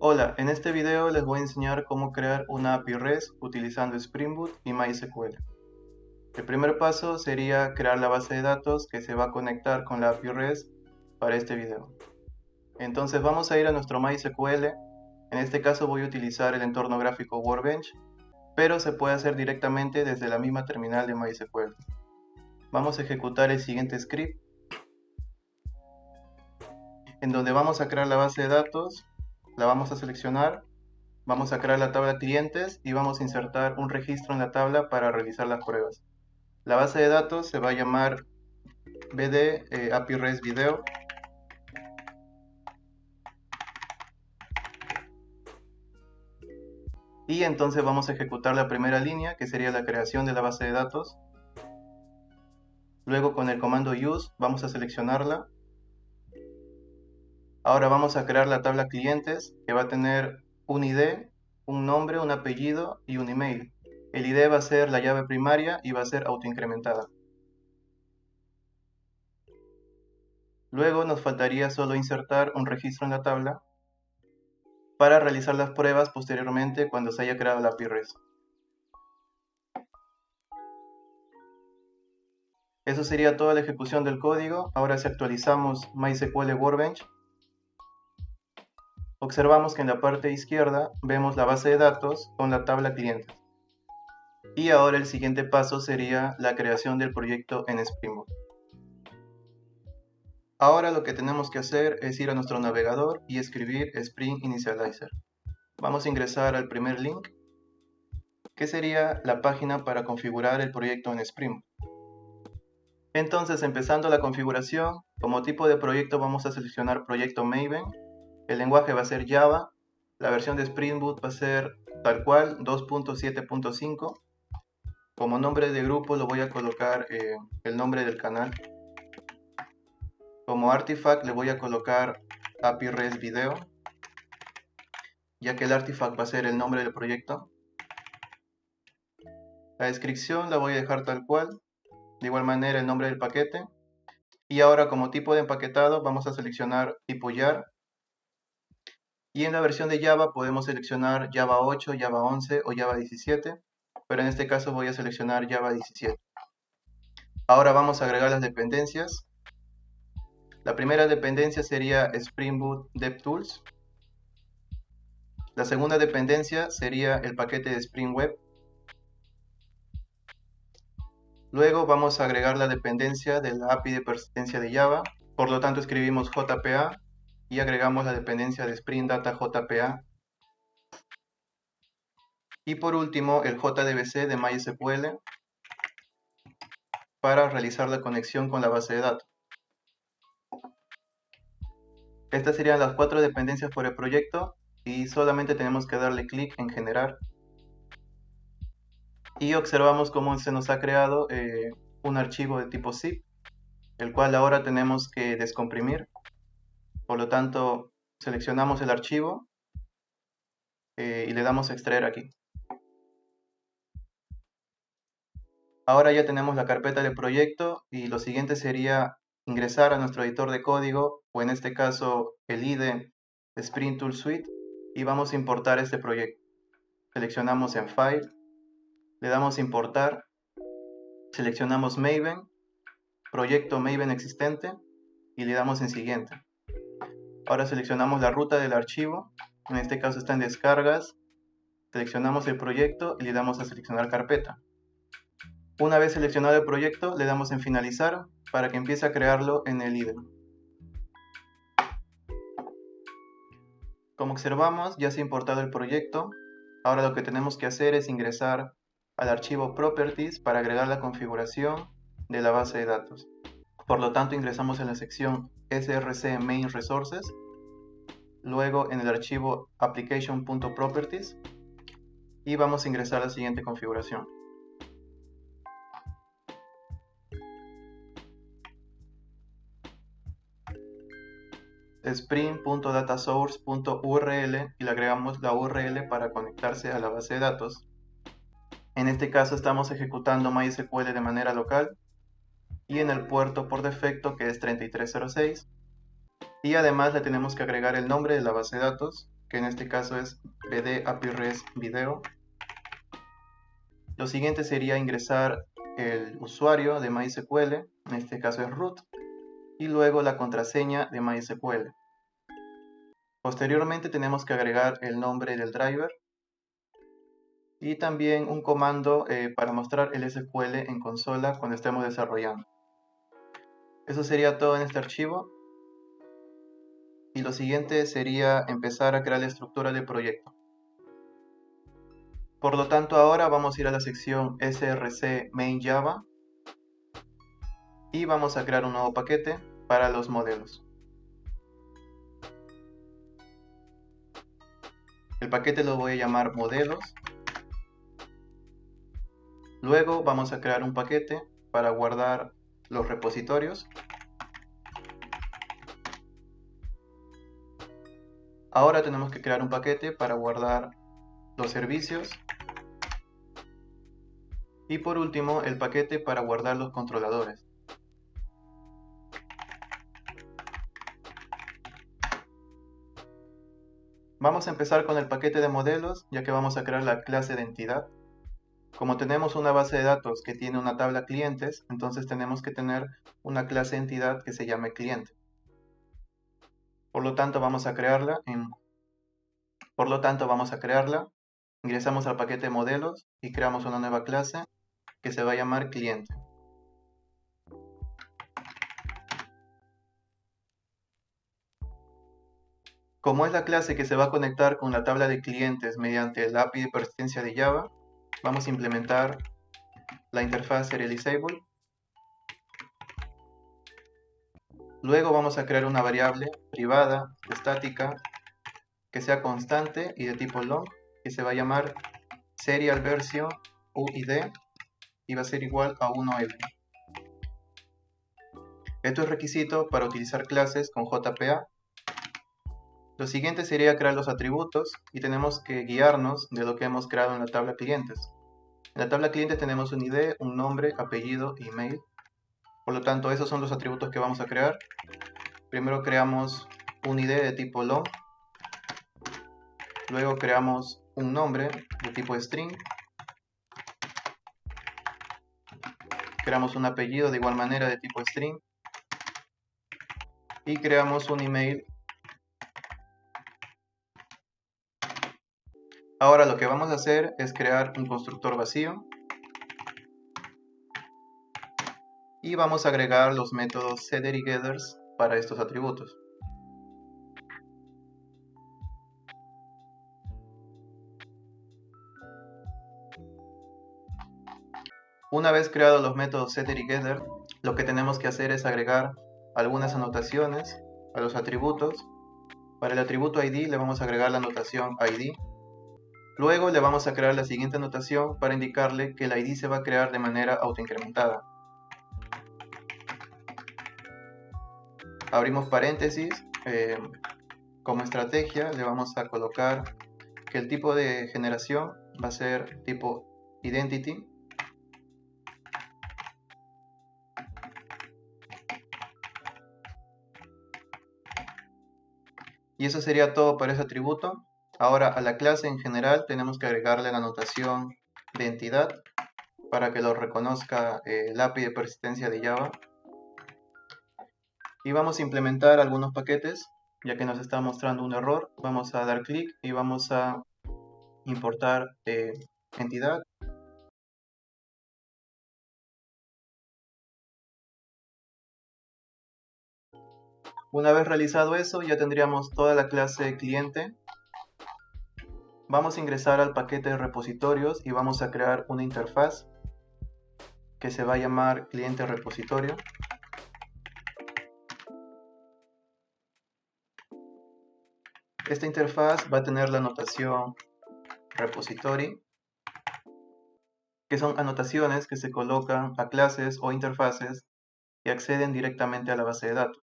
Hola, en este video les voy a enseñar cómo crear una API REST utilizando Spring Boot y MySQL. El primer paso sería crear la base de datos que se va a conectar con la API REST para este video. Entonces vamos a ir a nuestro MySQL. En este caso voy a utilizar el entorno gráfico Workbench, pero se puede hacer directamente desde la misma terminal de MySQL. Vamos a ejecutar el siguiente script, en donde vamos a crear la base de datos, la vamos a seleccionar. Vamos a crear la tabla clientes y vamos a insertar un registro en la tabla para realizar las pruebas. La base de datos se va a llamar bd API REST Video. Y entonces vamos a ejecutar la primera línea, que sería la creación de la base de datos. Luego con el comando use vamos a seleccionarla. Ahora vamos a crear la tabla clientes, que va a tener un ID, un nombre, un apellido y un email. El ID va a ser la llave primaria y va a ser autoincrementada. Luego nos faltaría solo insertar un registro en la tabla para realizar las pruebas posteriormente cuando se haya creado la API REST. Eso sería toda la ejecución del código. Ahora si actualizamos MySQL Workbench, observamos que en la parte izquierda vemos la base de datos con la tabla clientes. Y ahora el siguiente paso sería la creación del proyecto en Spring Boot. Ahora lo que tenemos que hacer es ir a nuestro navegador y escribir Spring Initializer. Vamos a ingresar al primer link, que sería la página para configurar el proyecto en Spring Boot. Entonces, empezando la configuración, como tipo de proyecto vamos a seleccionar proyecto Maven. El lenguaje va a ser Java. La versión de Spring Boot va a ser tal cual 2.7.5. Como nombre de grupo lo voy a colocar el nombre del canal. Como artifact le voy a colocar API REST Video, ya que el artifact va a ser el nombre del proyecto. La descripción la voy a dejar tal cual. De igual manera el nombre del paquete. Y ahora como tipo de empaquetado vamos a seleccionar tipo jar. Y en la versión de Java podemos seleccionar Java 8, Java 11 o Java 17. Pero en este caso voy a seleccionar Java 17. Ahora vamos a agregar las dependencias. La primera dependencia sería Spring Boot DevTools. La segunda dependencia sería el paquete de Spring Web. Luego vamos a agregar la dependencia de la API de persistencia de Java. Por lo tanto escribimos JPA y agregamos la dependencia de Spring Data JPA. Y por último el JDBC de MySQL para realizar la conexión con la base de datos. Estas serían las 4 dependencias por el proyecto y solamente tenemos que darle clic en generar. Y observamos cómo se nos ha creado un archivo de tipo zip, el cual ahora tenemos que descomprimir. Por lo tanto, seleccionamos el archivo y le damos a extraer aquí. Ahora ya tenemos la carpeta del proyecto y lo siguiente sería ingresar a nuestro editor de código, o en este caso el IDE Spring Tool Suite, y vamos a importar este proyecto. Seleccionamos en File, le damos a importar, seleccionamos Maven, proyecto Maven existente y le damos en siguiente. Ahora seleccionamos la ruta del archivo, en este caso está en descargas, seleccionamos el proyecto y le damos a seleccionar carpeta. Una vez seleccionado el proyecto, le damos en finalizar para que empiece a crearlo en el IDE. Como observamos, ya se ha importado el proyecto. Ahora lo que tenemos que hacer es ingresar al archivo Properties para agregar la configuración de la base de datos. Por lo tanto, ingresamos en la sección src main resources, luego en el archivo application.properties y vamos a ingresar a la siguiente configuración. spring.datasource.url y le agregamos la URL para conectarse a la base de datos. En este caso estamos ejecutando MySQL de manera local y en el puerto por defecto, que es 3306, y además le tenemos que agregar el nombre de la base de datos, que en este caso es BD API REST Video. Lo siguiente sería ingresar el usuario de MySQL, en este caso es root, y luego la contraseña de MySQL. Posteriormente tenemos que agregar el nombre del driver y también un comando para mostrar el SQL en consola cuando estemos desarrollando. Eso sería todo en este archivo. Y lo siguiente sería empezar a crear la estructura del proyecto. Por lo tanto, ahora vamos a ir a la sección src main java y vamos a crear un nuevo paquete para los modelos. El paquete lo voy a llamar modelos. Luego vamos a crear un paquete para guardar los repositorios. Ahora tenemos que crear un paquete para guardar los servicios. Y por último, el paquete para guardar los controladores. Vamos a empezar con el paquete de modelos, ya que vamos a crear la clase de entidad. Como tenemos una base de datos que tiene una tabla clientes, entonces tenemos que tener una clase de entidad que se llame cliente. Por lo tanto, vamos a crearla. Ingresamos al paquete de modelos y creamos una nueva clase que se va a llamar cliente. Como es la clase que se va a conectar con la tabla de clientes mediante la API de persistencia de Java, vamos a implementar la interfaz serializable. Luego vamos a crear una variable privada, estática, que sea constante y de tipo long, que se va a llamar serial version UID y va a ser igual a 1L. Esto es requisito para utilizar clases con JPA. Lo siguiente sería crear los atributos y tenemos que guiarnos de lo que hemos creado en la tabla clientes. En la tabla clientes tenemos un ID, un nombre, apellido y email. Por lo tanto, esos son los atributos que vamos a crear. Primero creamos un ID de tipo long. Luego creamos un nombre de tipo string. Creamos un apellido de igual manera de tipo string. Y creamos un email. Ahora lo que vamos a hacer es crear un constructor vacío. Y vamos a agregar los métodos setter y getters para estos atributos. Una vez creados los métodos setter y getter, lo que tenemos que hacer es agregar algunas anotaciones a los atributos. Para el atributo ID le vamos a agregar la anotación ID. Luego le vamos a crear la siguiente anotación para indicarle que el ID se va a crear de manera autoincrementada. Abrimos paréntesis. Como estrategia le vamos a colocar que el tipo de generación va a ser tipo identity. Y eso sería todo para ese atributo. Ahora a la clase en general tenemos que agregarle la notación de entidad para que lo reconozca el API de persistencia de Java. Y vamos a implementar algunos paquetes, ya que nos está mostrando un error. Vamos a dar clic y vamos a importar entidad. Una vez realizado eso, ya tendríamos toda la clase cliente. Vamos a ingresar al paquete de repositorios y vamos a crear una interfaz que se va a llamar cliente repositorio. Esta interfaz va a tener la notación repository, que son anotaciones que se colocan a clases o interfaces que acceden directamente a la base de datos.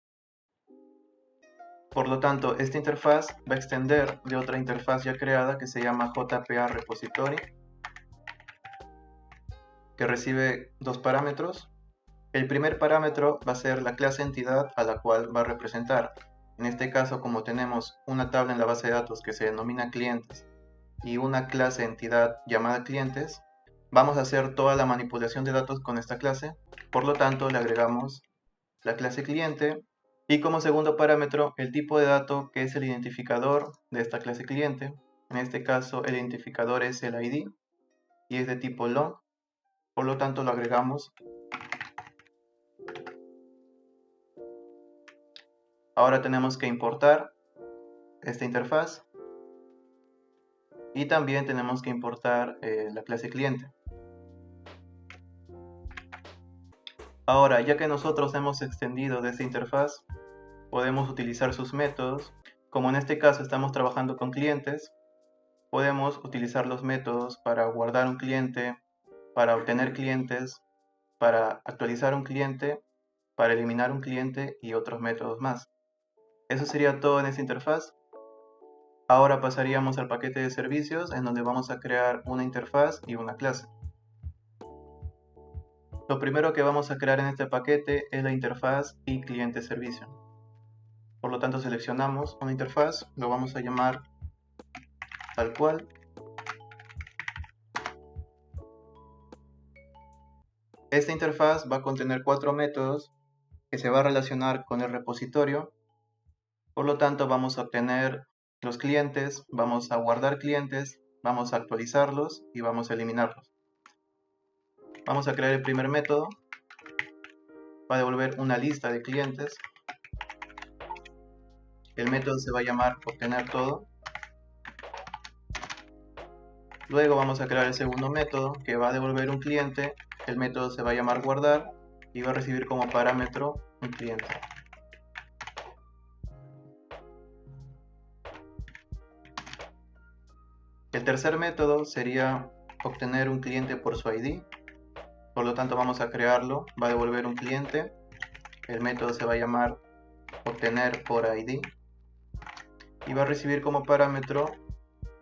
Por lo tanto, esta interfaz va a extender de otra interfaz ya creada que se llama JPA repository, que recibe dos parámetros. El primer parámetro va a ser la clase entidad a la cual va a representar. En este caso, como tenemos una tabla en la base de datos que se denomina clientes y una clase entidad llamada clientes, vamos a hacer toda la manipulación de datos con esta clase. Por lo tanto, le agregamos la clase cliente y como segundo parámetro el tipo de dato, que es el identificador de esta clase cliente. En este caso el identificador es el ID y es de tipo long, por lo tanto lo agregamos. Ahora tenemos que importar esta interfaz y también tenemos que importar la clase cliente. Ahora, ya que nosotros hemos extendido de esta interfaz, podemos utilizar sus métodos. Como en este caso estamos trabajando con clientes, podemos utilizar los métodos para guardar un cliente, para obtener clientes, para actualizar un cliente, para eliminar un cliente y otros métodos más. Eso sería todo en esta interfaz. Ahora pasaríamos al paquete de servicios, en donde vamos a crear una interfaz y una clase. Lo primero que vamos a crear en este paquete es la interfaz y cliente servicio. Por lo tanto, seleccionamos una interfaz, lo vamos a llamar tal cual. Esta interfaz va a contener 4 métodos que se va a relacionar con el repositorio. Por lo tanto, vamos a obtener los clientes, vamos a guardar clientes, vamos a actualizarlos y vamos a eliminarlos. Vamos a crear el primer método. Va a devolver una lista de clientes. El método se va a llamar obtener todo. Luego vamos a crear el segundo método, que va a devolver un cliente. El método se va a llamar guardar y va a recibir como parámetro un cliente. El tercer método sería obtener un cliente por su ID. Por lo tanto, vamos a crearlo. Va a devolver un cliente. El método se va a llamar obtener por ID y va a recibir como parámetro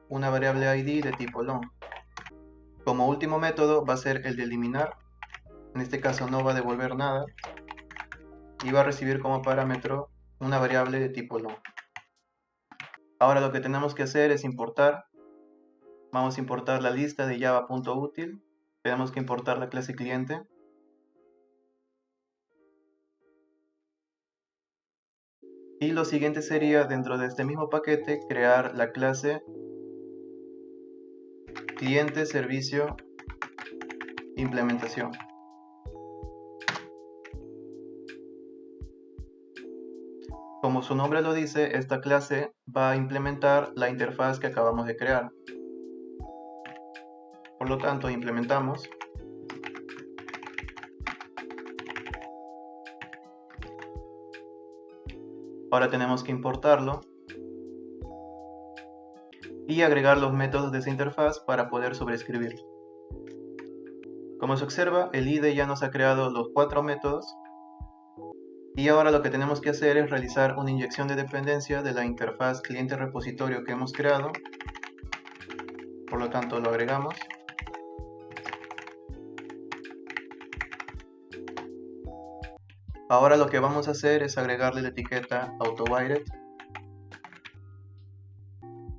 una variable ID de tipo long. Como último método va a ser el de eliminar. En este caso no va a devolver nada y va a recibir como parámetro una variable de tipo long. Ahora lo que tenemos que hacer es importar. Vamos a importar la lista de java.util. Tenemos que importar la clase cliente. Y lo siguiente sería, dentro de este mismo paquete, crear la clase cliente servicio implementación. Como su nombre lo dice, esta clase va a implementar la interfaz que acabamos de crear. Por lo tanto, implementamos. Ahora tenemos que importarlo y agregar los métodos de esa interfaz para poder sobreescribirlo. Como se observa, el IDE ya nos ha creado los 4 métodos y ahora lo que tenemos que hacer es realizar una inyección de dependencia de la interfaz cliente repositorio que hemos creado. Por lo tanto, lo agregamos. Ahora lo que vamos a hacer es agregarle la etiqueta AutoWired.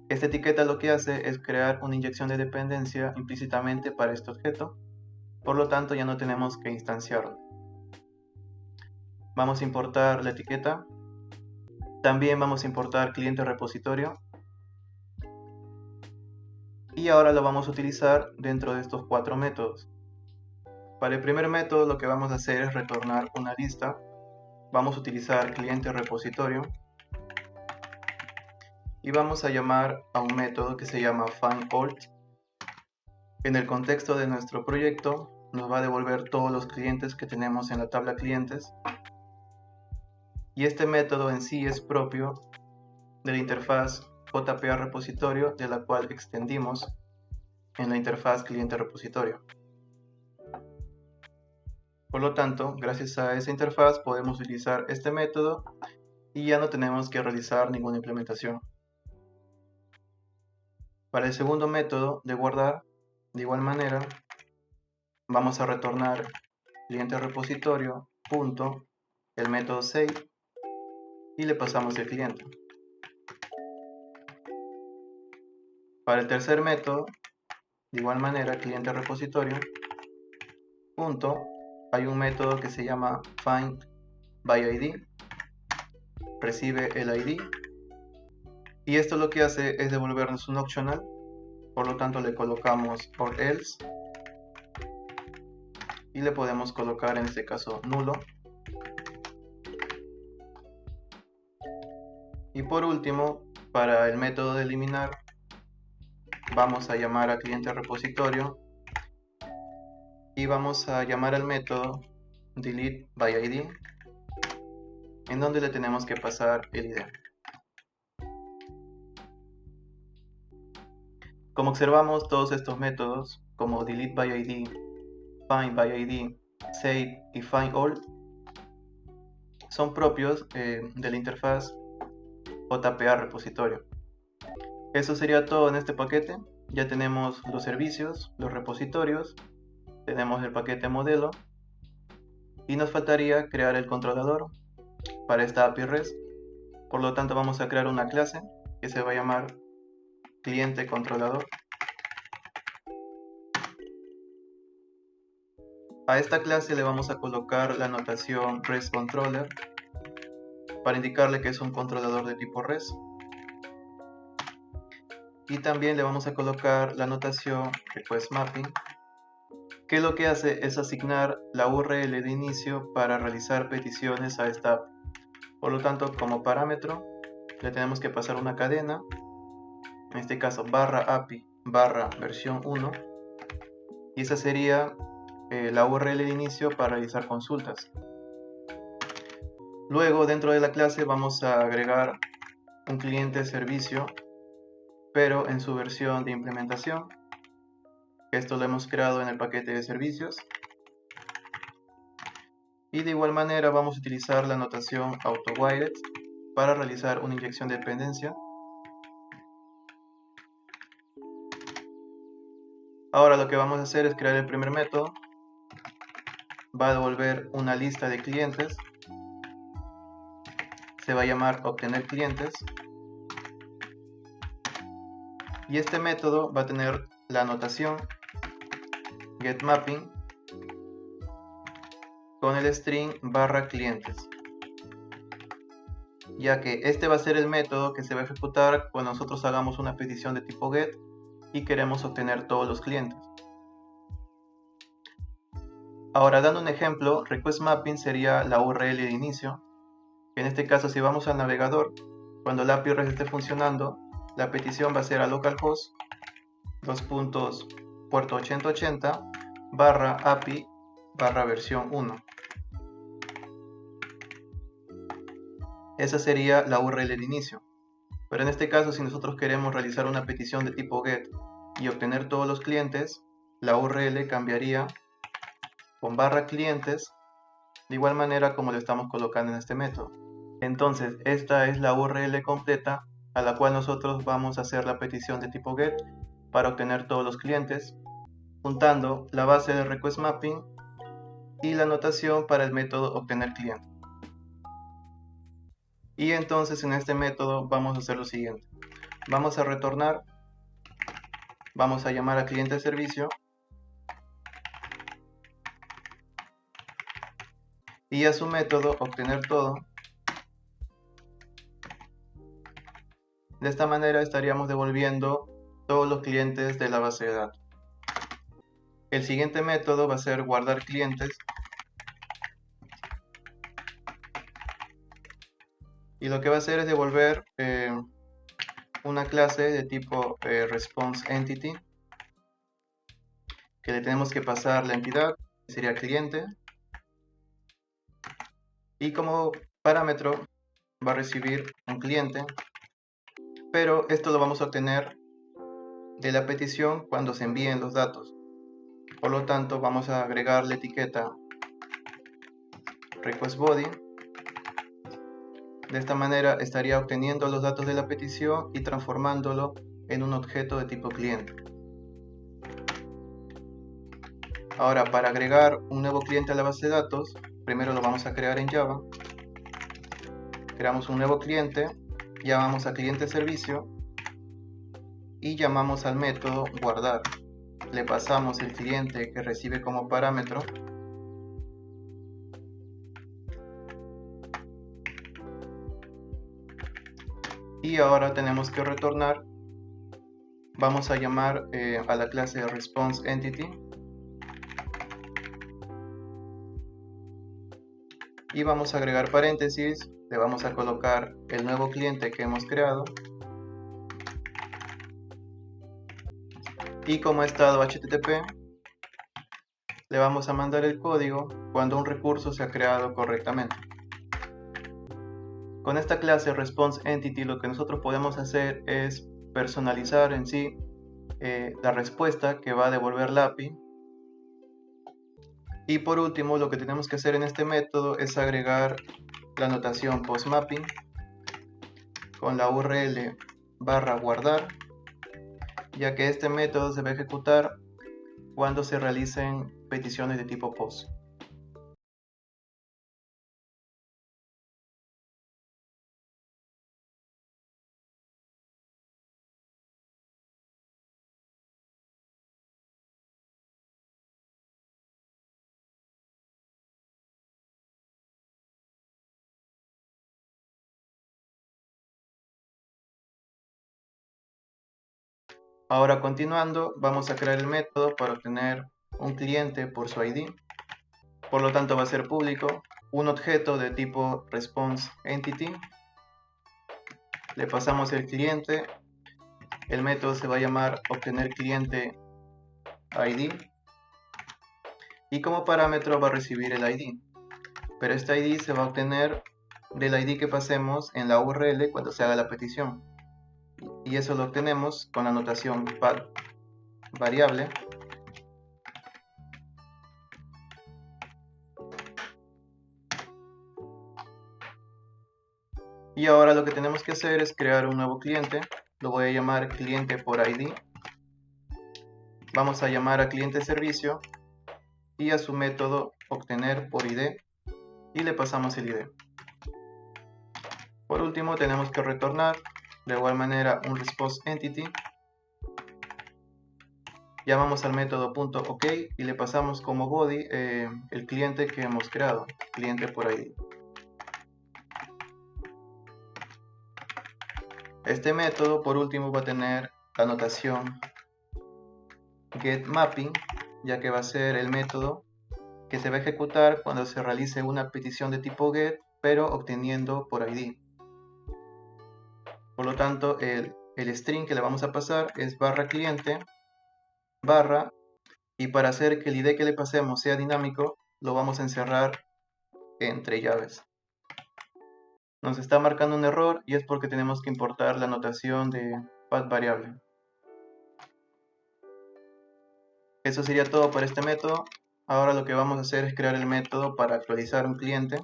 Esta etiqueta lo que hace es crear una inyección de dependencia implícitamente para este objeto. Por lo tanto, ya no tenemos que instanciarlo. Vamos a importar la etiqueta. También vamos a importar cliente repositorio. Y ahora lo vamos a utilizar dentro de estos 4 métodos. Para el primer método lo que vamos a hacer es retornar una lista. Vamos a utilizar cliente repositorio. Y vamos a llamar a un método que se llama findAll. En el contexto de nuestro proyecto nos va a devolver todos los clientes que tenemos en la tabla clientes. Y este método en sí es propio de la interfaz JPA repositorio, de la cual extendimos en la interfaz cliente repositorio. Por lo tanto, gracias a esa interfaz podemos utilizar este método y ya no tenemos que realizar ninguna implementación. Para el segundo método de guardar, de igual manera, vamos a retornar cliente repositorio punto el método save y le pasamos el cliente. Para el tercer método, de igual manera, cliente repositorio, punto, hay un método que se llama find by ID, recibe el ID, y esto lo que hace es devolvernos un optional, por lo tanto le colocamos or else, y le podemos colocar en este caso nulo. Y por último, para el método de eliminar, vamos a llamar a cliente repositorio y vamos a llamar al método delete by ID, en donde le tenemos que pasar el ID. Como observamos, todos estos métodos, como delete by ID, find by ID, save y find all, son propios de la interfaz JPA repositorio. Eso sería todo en este paquete. Ya tenemos los servicios, los repositorios, tenemos el paquete modelo y nos faltaría crear el controlador para esta API REST. Por lo tanto, vamos a crear una clase que se va a llamar cliente controlador. A esta clase le vamos a colocar la notación REST controller para indicarle que es un controlador de tipo REST. Y también le vamos a colocar la notación request mapping, que lo que hace es asignar la URL de inicio para realizar peticiones a esta API. Por lo tanto, como parámetro le tenemos que pasar una cadena, en este caso barra API barra versión 1, y esa sería la URL de inicio para realizar consultas. Luego, dentro de la clase vamos a agregar un cliente servicio, pero en su versión de implementación. Esto lo hemos creado en el paquete de servicios. Y de igual manera vamos a utilizar la notación AutoWired para realizar una inyección de dependencia. Ahora lo que vamos a hacer es crear el primer método. Va a devolver una lista de clientes. Se va a llamar obtener clientes. Y este método va a tener la notación getMapping con el string barra clientes, ya que este va a ser el método que se va a ejecutar cuando nosotros hagamos una petición de tipo get y queremos obtener todos los clientes. Ahora, dando un ejemplo, request mapping sería la URL de inicio. En este caso, si vamos al navegador, cuando la API REST esté funcionando, la petición va a ser a localhost puerto 8080 barra API barra versión 1. Esa sería la URL de inicio. Pero en este caso, si nosotros queremos realizar una petición de tipo get y obtener todos los clientes, la URL cambiaría con barra clientes, de igual manera como lo estamos colocando en este método. Entonces, esta es la URL completa a la cual nosotros vamos a hacer la petición de tipo get para obtener todos los clientes, juntando la base de request mapping y la notación para el método obtener cliente. Y entonces en este método vamos a hacer lo siguiente. Vamos a retornar, vamos a llamar a cliente servicio y a su método obtener todo. De esta manera estaríamos devolviendo todos los clientes de la base de datos. El siguiente método va a ser guardar clientes. Y lo que va a hacer es devolver una clase de tipo response entity, que le tenemos que pasar la entidad, que sería cliente. Y como parámetro va a recibir un cliente, pero esto lo vamos a obtener de la petición cuando se envíen los datos. Por lo tanto, vamos a agregar la etiqueta requestBody. De esta manera estaría obteniendo los datos de la petición y transformándolo en un objeto de tipo cliente. Ahora, para agregar un nuevo cliente a la base de datos, primero lo vamos a crear en Java. creamos un nuevo cliente, llamamos a cliente servicio y llamamos al método guardar. Le pasamos el cliente que recibe como parámetro y ahora tenemos que retornar. Vamos a llamar a la clase response entity y vamos a agregar paréntesis, le vamos a colocar el nuevo cliente que hemos creado y como estado HTTP le vamos a mandar el código cuando un recurso se ha creado correctamente. Con esta clase response entity lo que nosotros podemos hacer es personalizar en sí la respuesta que va a devolver la API. Y por último, lo que tenemos que hacer en este método es agregar la notación postmapping con la URL /guardar, ya que este método se va a ejecutar cuando se realicen peticiones de tipo post. Ahora continuando, vamos a crear el método para obtener un cliente por su ID. Por lo tanto va a ser público un objeto de tipo response entity. Le pasamos el cliente. El método se va a llamar obtener cliente ID. Y como parámetro va a recibir el ID. Pero este ID se va a obtener del ID que pasemos en la URL cuando se haga la petición. Y eso lo obtenemos con la notación path variable. Y ahora lo que tenemos que hacer es crear un nuevo cliente. Lo voy a llamar cliente por ID. Vamos a llamar a cliente servicio y a su método obtener por ID y le pasamos el ID. Por último tenemos que retornar de igual manera un response entity. Llamamos al método .ok y le pasamos como body el cliente que hemos creado, cliente por ID. Este método por último va a tener la notación getMapping, ya que va a ser el método que se va a ejecutar cuando se realice una petición de tipo get, pero obteniendo por ID. Por lo tanto, el string que le vamos a pasar es /cliente barra, y para hacer que el ID que le pasemos sea dinámico, lo vamos a encerrar entre llaves. Nos está marcando un error y es porque tenemos que importar la notación de path variable. Eso sería todo para este método. Ahora lo que vamos a hacer es crear el método para actualizar un cliente.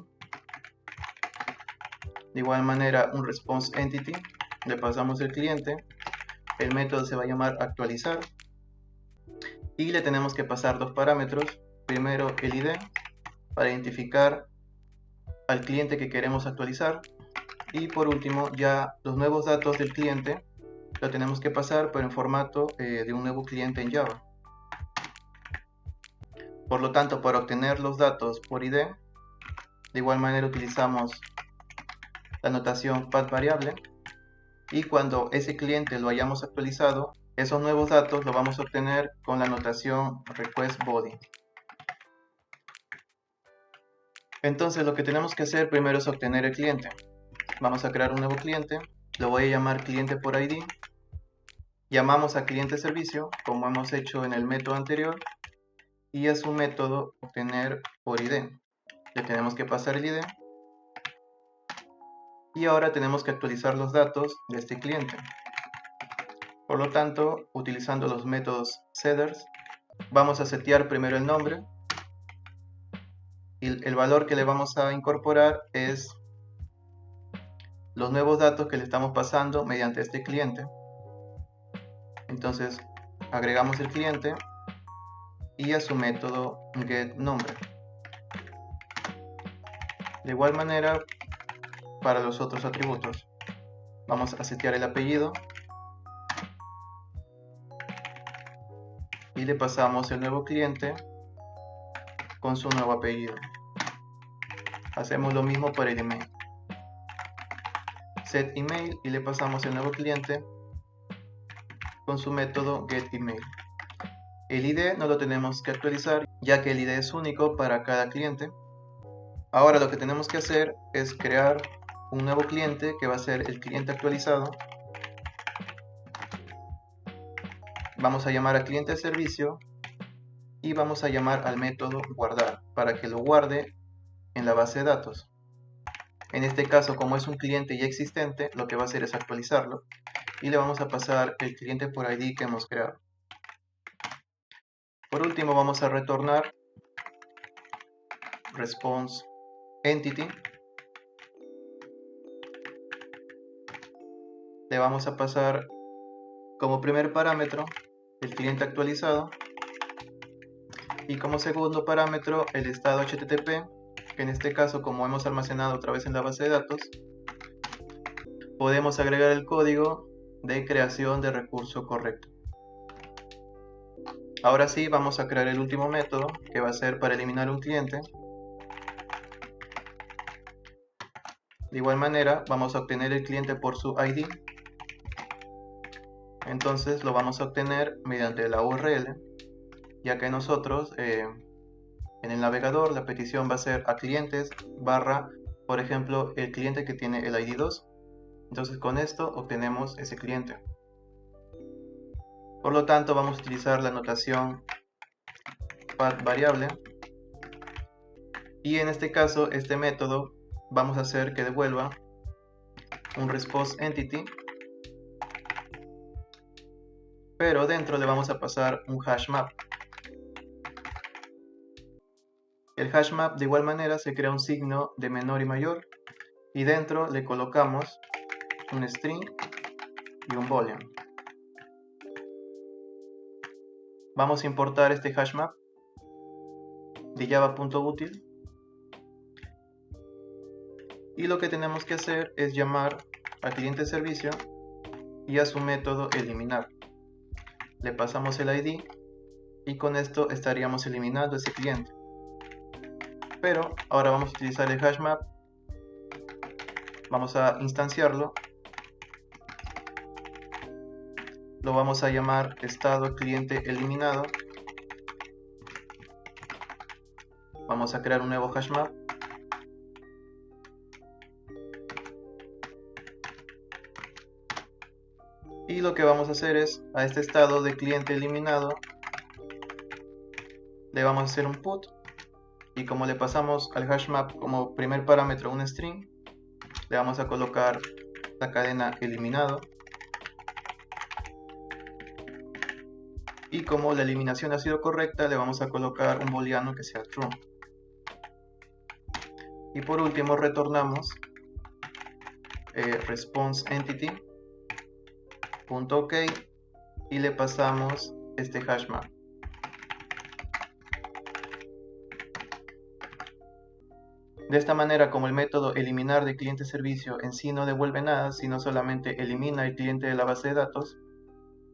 De igual manera un response entity, le pasamos el cliente, el método se va a llamar actualizar y le tenemos que pasar dos parámetros. Primero el ID para identificar al cliente que queremos actualizar y por último ya los nuevos datos del cliente lo tenemos que pasar pero en formato de un nuevo cliente en Java. Por lo tanto, para obtener los datos por ID, de igual manera utilizamos la notación path variable y cuando ese cliente lo hayamos actualizado, esos nuevos datos los vamos a obtener con la notación request body. Entonces lo que tenemos que hacer primero es obtener el cliente. Vamos a crear un nuevo cliente, lo voy a llamar cliente por ID. Llamamos a cliente servicio como hemos hecho en el método anterior y a su método obtener por ID. Le tenemos que pasar el ID y ahora tenemos que actualizar los datos de este cliente. Por lo tanto, utilizando los métodos setters, vamos a setear primero el nombre y el valor que le vamos a incorporar es los nuevos datos que le estamos pasando mediante este cliente. Entonces agregamos el cliente y a su método getNombre. De igual manera para los otros atributos. Vamos a setear el apellido y le pasamos el nuevo cliente con su nuevo apellido. Hacemos lo mismo para el email. Set email y le pasamos el nuevo cliente con su método getEmail. El ID no lo tenemos que actualizar, ya que el ID es único para cada cliente. Ahora lo que tenemos que hacer es crear un nuevo cliente que va a ser el cliente actualizado. Vamos a llamar a cliente de servicio y vamos a llamar al método guardar para que lo guarde en la base de datos. En este caso, como es un cliente ya existente, lo que va a hacer es actualizarlo y le vamos a pasar el cliente por ID que hemos creado. Por último, vamos a retornar response entity. Le vamos a pasar como primer parámetro el cliente actualizado y como segundo parámetro el estado HTTP, que en este caso, como hemos almacenado otra vez en la base de datos, podemos agregar el código de creación de recurso correcto. Ahora sí, vamos a crear el último método, que va a ser para eliminar un cliente. De igual manera, vamos a obtener el cliente por su ID. Entonces lo vamos a obtener mediante la URL, ya que nosotros en el navegador la petición va a ser a clientes barra, por ejemplo, el cliente que tiene el ID 2. Entonces con esto obtenemos ese cliente. Por lo tanto, vamos a utilizar la notación path variable y en este caso este método vamos a hacer que devuelva un response entity, pero dentro le vamos a pasar un hash map. El hash map de igual manera se crea un signo de menor y mayor y dentro le colocamos un string y un boolean. Vamos a importar este hash map de java.util y lo que tenemos que hacer es llamar al cliente servicio y a su método eliminar. Le pasamos el ID y con esto estaríamos eliminando ese cliente. Pero ahora vamos a utilizar el hash map, vamos a instanciarlo, lo vamos a llamar estado cliente eliminado, vamos a crear un nuevo hash map y lo que vamos a hacer es a este estado de cliente eliminado le vamos a hacer un put y como le pasamos al hash map como primer parámetro un string, le vamos a colocar la cadena eliminado y como la eliminación ha sido correcta le vamos a colocar un booleano que sea true. Y por último retornamos response entity .ok y le pasamos este hash map. De esta manera, como el método eliminar de cliente servicio en sí no devuelve nada, sino solamente elimina el cliente de la base de datos,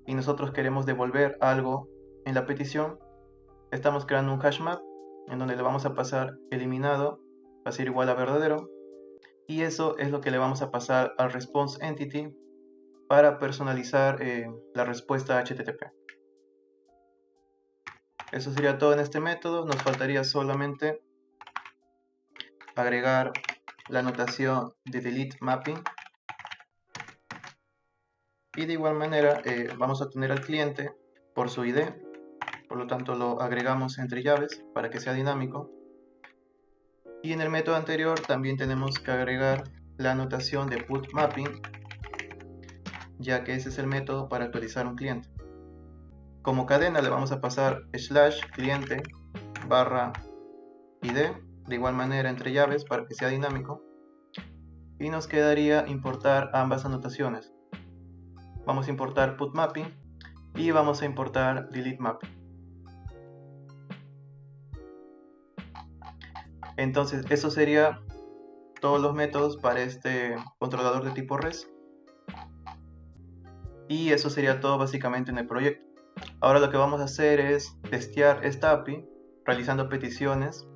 y nosotros queremos devolver algo en la petición, estamos creando un hash map en donde le vamos a pasar eliminado, va a ser igual a verdadero, y eso es lo que le vamos a pasar al response entity para personalizar la respuesta HTTP. Eso sería todo en este método. Nos faltaría solamente agregar la notación de delete mapping y de igual manera vamos a obtener al cliente por su ID, por lo tanto lo agregamos entre llaves para que sea dinámico, y en el método anterior también tenemos que agregar la notación de put mapping, ya que ese es el método para actualizar un cliente. Como cadena le vamos a pasar slash cliente barra id, de igual manera entre llaves para que sea dinámico, y nos quedaría importar ambas anotaciones. Vamos a importar put mapping y vamos a importar delete mapping. Entonces eso sería todos los métodos para este controlador de tipo REST. Y eso sería todo básicamente en el proyecto. Ahora lo que vamos a hacer es testear esta API realizando peticiones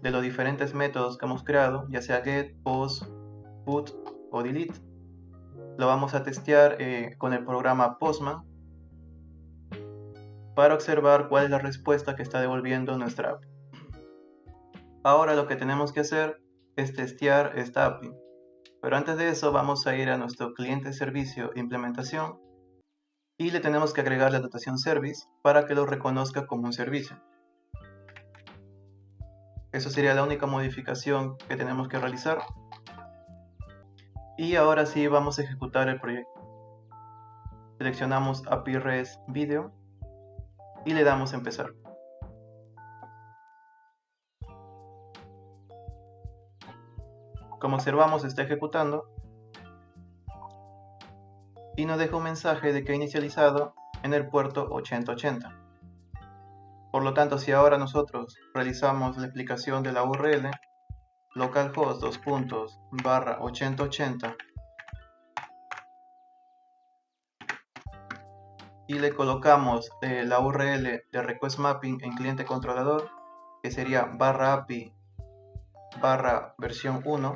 de los diferentes métodos que hemos creado, ya sea get, post, put o delete. Lo vamos a testear con el programa Postman para observar cuál es la respuesta que está devolviendo nuestra API. Ahora lo que tenemos que hacer es testear esta API. Pero antes de eso vamos a ir a nuestro cliente servicio implementación y le tenemos que agregar la dotación service para que lo reconozca como un servicio. Eso sería la única modificación que tenemos que realizar. Y ahora sí vamos a ejecutar el proyecto. Seleccionamos API REST Video y le damos a empezar. Como observamos, está ejecutando y nos deja un mensaje de que ha inicializado en el puerto 8080. Por lo tanto, si ahora nosotros realizamos la explicación de la URL localhost 2./8080 y le colocamos la URL de request mapping en cliente controlador, que sería /API /versión 1,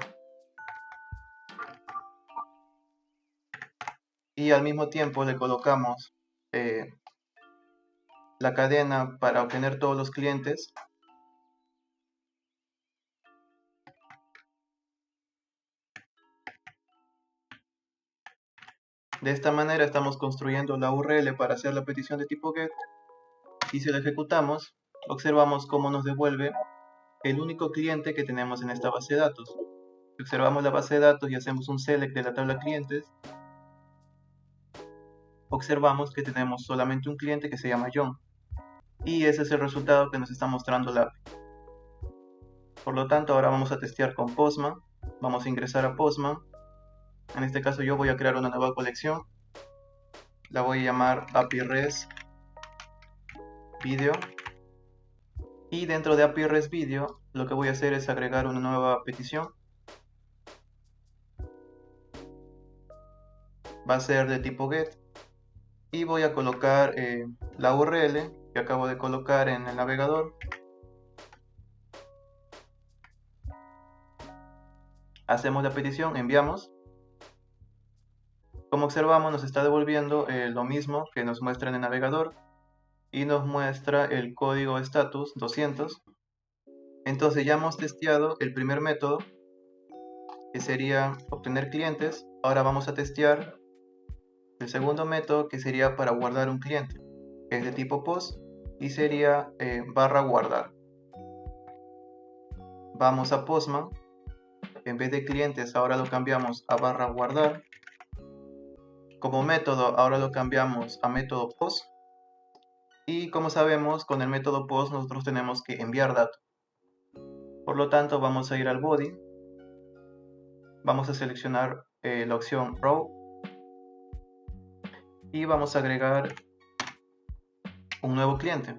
y al mismo tiempo le colocamos la cadena para obtener todos los clientes. De esta manera estamos construyendo la URL para hacer la petición de tipo GET, y si la ejecutamos, observamos cómo nos devuelve el único cliente que tenemos en esta base de datos. Si observamos la base de datos y hacemos un select de la tabla clientes, observamos que tenemos solamente un cliente que se llama John, y ese es el resultado que nos está mostrando la API. Por lo tanto, ahora vamos a testear con Postman. Vamos a ingresar a Postman. En este caso yo voy a crear una nueva colección, la voy a llamar API REST Video, y dentro de API REST Video lo que voy a hacer es agregar una nueva petición. Va a ser de tipo GET y voy a colocar la URL que acabo de colocar en el navegador. Hacemos la petición, enviamos. Como observamos, nos está devolviendo lo mismo que nos muestra en el navegador y nos muestra el código status 200. Entonces ya hemos testeado el primer método, que sería obtener clientes. Ahora vamos a testear el segundo método, que sería para guardar un cliente, que es de tipo post y sería /guardar. Vamos a Postman, en vez de clientes ahora lo cambiamos a /guardar. Como método ahora lo cambiamos a método post, y como sabemos, con el método post nosotros tenemos que enviar datos. Por lo tanto, vamos a ir al body, vamos a seleccionar la opción row y vamos a agregar un nuevo cliente.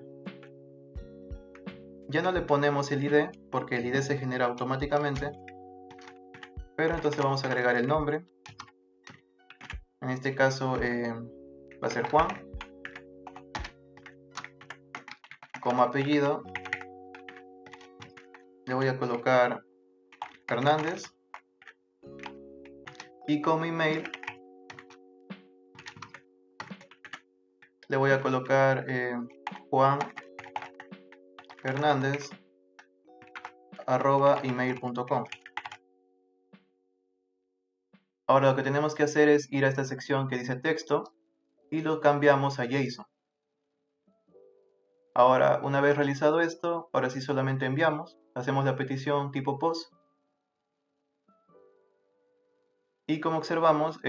Ya no le ponemos el ID porque el ID se genera automáticamente, pero entonces vamos a agregar el nombre. En este caso va a ser Juan. Como apellido le voy a colocar Hernández, y como email le voy a colocar Juan Hernández @email.com. Ahora lo que tenemos que hacer es ir a esta sección que dice texto y lo cambiamos a JSON. Ahora, una vez realizado esto, ahora sí solamente enviamos, hacemos la petición tipo post, y como observamos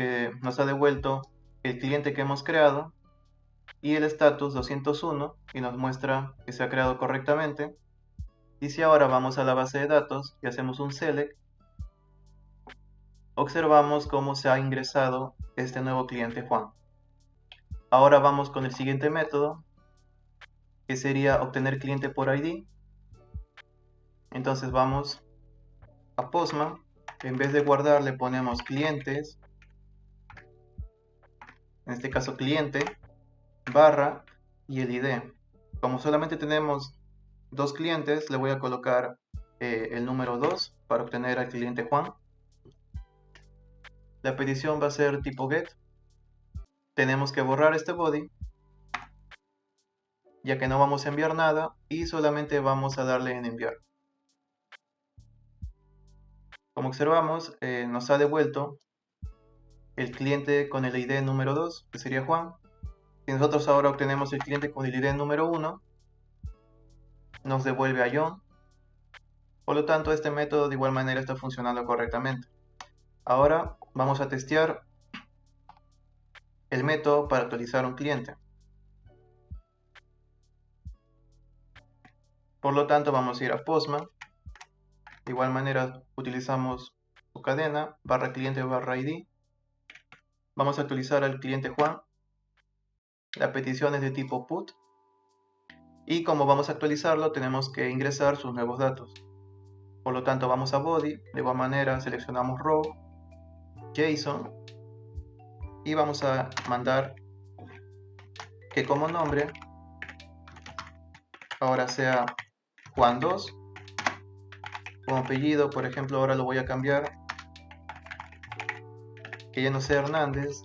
nos ha devuelto el cliente que hemos creado y el status 201, y nos muestra que se ha creado correctamente. Y si ahora vamos a la base de datos y hacemos un select, observamos cómo se ha ingresado este nuevo cliente Juan. Ahora vamos con el siguiente método, que sería obtener cliente por ID. Entonces vamos a Postman En vez de guardar le ponemos clientes, en este caso cliente, barra y el ID. Como solamente tenemos dos clientes, le voy a colocar el número 2 para obtener al cliente Juan. La petición va a ser tipo get. Tenemos que borrar este body, ya que no vamos a enviar nada y solamente vamos a darle en enviar. Como observamos, nos ha devuelto el cliente con el ID número 2, que sería Juan. Si nosotros ahora obtenemos el cliente con el ID número 1, nos devuelve a John. Por lo tanto, este método de igual manera está funcionando correctamente. Ahora vamos a testear el método para actualizar un cliente. Por lo tanto, vamos a ir a Postman. De igual manera utilizamos su cadena, barra cliente barra ID. Vamos a actualizar al cliente Juan. La petición es de tipo put. Y como vamos a actualizarlo, tenemos que ingresar sus nuevos datos. Por lo tanto, vamos a body. De igual manera seleccionamos row, JSON. Y vamos a mandar que como nombre ahora sea Juan 2. Como apellido, por ejemplo, ahora lo voy a cambiar, que ya no sea Hernández,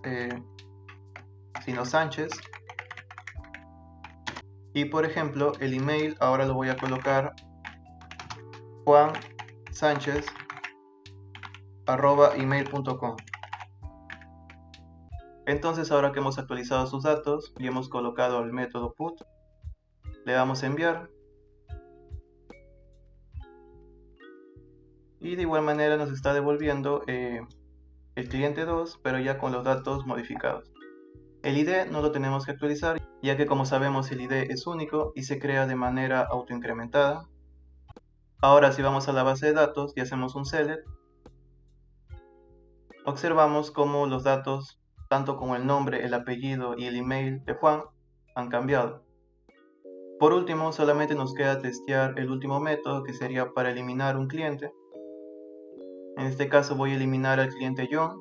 sino Sánchez. Y por ejemplo, el email ahora lo voy a colocar juansanchez@email.com. Entonces, ahora que hemos actualizado sus datos y hemos colocado el método put, le damos a enviar. Y de igual manera nos está devolviendo el cliente 2, pero ya con los datos modificados. El ID no lo tenemos que actualizar, ya que como sabemos el ID es único y se crea de manera autoincrementada. Ahora si vamos a la base de datos y hacemos un select, observamos cómo los datos, tanto como el nombre, el apellido y el email de Juan, han cambiado. Por último, solamente nos queda testear el último método, que sería para eliminar un cliente. En este caso voy a eliminar al cliente John.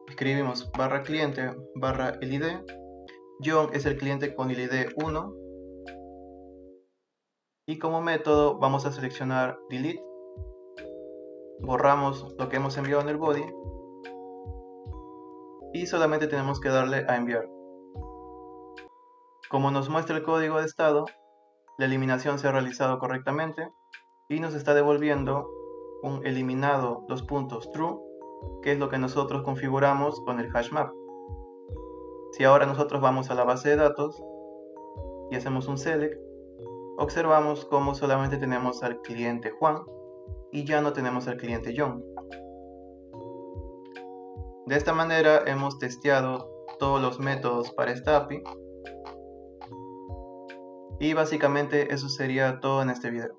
Escribimos barra cliente barra el ID. John es el cliente con el ID 1. Y como método vamos a seleccionar delete. Borramos lo que hemos enviado en el body. Y solamente tenemos que darle a enviar. Como nos muestra el código de estado, la eliminación se ha realizado correctamente y nos está devolviendo un eliminado true, que es lo que nosotros configuramos con el hash map. Si ahora nosotros vamos a la base de datos y hacemos un select, observamos cómo solamente tenemos al cliente Juan y ya no tenemos al cliente John. De esta manera hemos testeado todos los métodos para esta API. Y básicamente eso sería todo en este video.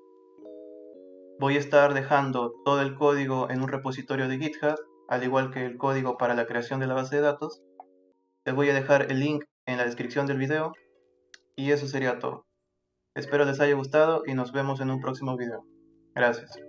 Voy a estar dejando todo el código en un repositorio de GitHub, al igual que el código para la creación de la base de datos. Les voy a dejar el link en la descripción del video. Y eso sería todo. Espero les haya gustado y nos vemos en un próximo video. Gracias.